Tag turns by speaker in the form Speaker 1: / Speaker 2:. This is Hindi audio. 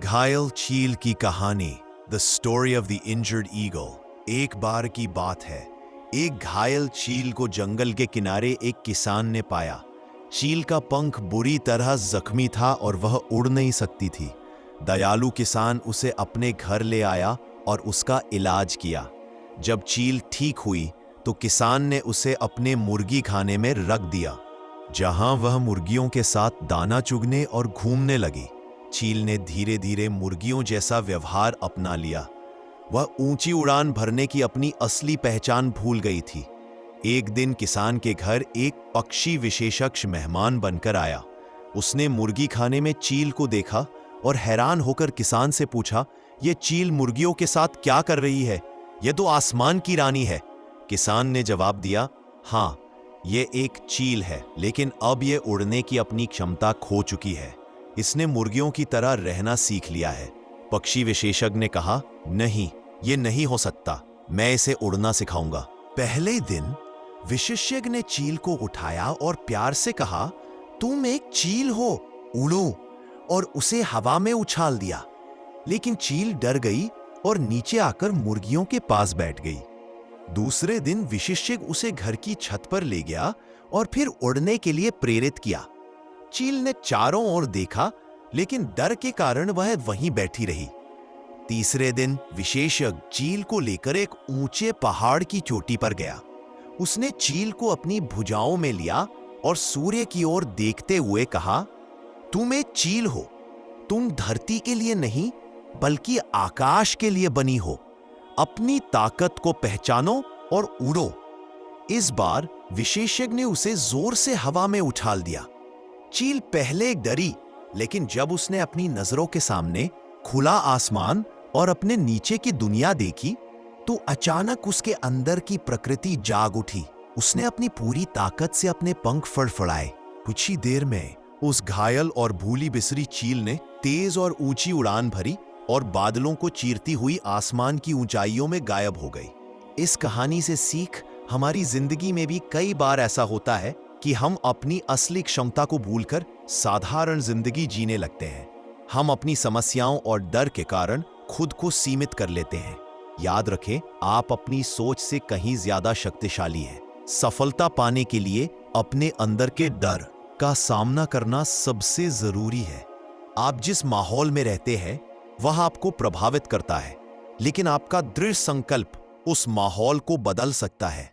Speaker 1: घायल चील की कहानी, the story of the injured eagle. एक बार की बात है, एक घायल चील को जंगल के किनारे एक किसान ने पाया। चील का पंख बुरी तरह जख्मी था और वह उड़ नहीं सकती थी। दयालु किसान उसे अपने घर ले आया और उसका इलाज किया। जब चील ठीक हुई तो किसान ने उसे अपने मुर्गी खाने में रख दिया, जहां वह मुर्गियों के साथ दाना चुगने और घूमने लगी। चील ने धीरे धीरे मुर्गियों जैसा व्यवहार अपना लिया। वह ऊंची उड़ान भरने की अपनी असली पहचान भूल गई थी। एक दिन किसान के घर एक पक्षी विशेषज्ञ मेहमान बनकर आया। उसने मुर्गी खाने में चील को देखा और हैरान होकर किसान से पूछा, यह चील मुर्गियों के साथ क्या कर रही है? यह तो आसमान की रानी है। किसान ने जवाब दिया, हाँ, यह एक चील है, लेकिन अब यह उड़ने की अपनी क्षमता खो चुकी है। इसने मुर्गियों की तरह रहना सीख लिया है। पक्षी विशेषज्ञ ने कहा, नहीं, यह नहीं हो सकता, मैं इसे उड़ना सिखाऊंगा। पहले दिन विशेषज्ञ ने चील को उठाया और प्यार से कहा, तुम एक चील हो, उड़ो, और उसे हवा में उछाल दिया। लेकिन चील डर गई और नीचे आकर मुर्गियों के पास बैठ गई। दूसरे दिन विशेषज्ञ उसे घर की छत पर ले गया और फिर उड़ने के लिए प्रेरित किया। चील ने चारों ओर देखा, लेकिन डर के कारण वह वहीं बैठी रही। तीसरे दिन विशेषज्ञ चील को लेकर एक ऊंचे पहाड़ की चोटी पर गया। उसने चील को अपनी भुजाओं में लिया और सूर्य की ओर देखते हुए कहा, तुम एक चील हो, तुम धरती के लिए नहीं बल्कि आकाश के लिए बनी हो। अपनी ताकत को पहचानो और उड़ो। इस बार विशेषज्ञ ने उसे जोर से हवा में उछाल दिया। चील पहले डरी, लेकिन जब उसने अपनी नजरों के सामने खुला आसमान और अपने नीचे की दुनिया देखी तो अचानक उसके अंदर की प्रकृति जाग उठी। उसने अपनी पूरी ताकत से अपने पंख फड़फड़ाए। कुछ ही देर में उस घायल और भूली बिसरी चील ने तेज और ऊंची उड़ान भरी और बादलों को चीरती हुई आसमान की ऊंचाइयों में गायब हो गई। इस कहानी से सीख, हमारी जिंदगी में भी कई बार ऐसा होता है कि हम अपनी असली क्षमता को भूलकर साधारण जिंदगी जीने लगते हैं। हम अपनी समस्याओं और डर के कारण खुद को सीमित कर लेते हैं। याद रखें, आप अपनी सोच से कहीं ज्यादा शक्तिशाली हैं। सफलता पाने के लिए अपने अंदर के डर का सामना करना सबसे जरूरी है। आप जिस माहौल में रहते हैं वह आपको प्रभावित करता है, लेकिन आपका दृढ़ संकल्प उस माहौल को बदल सकता है।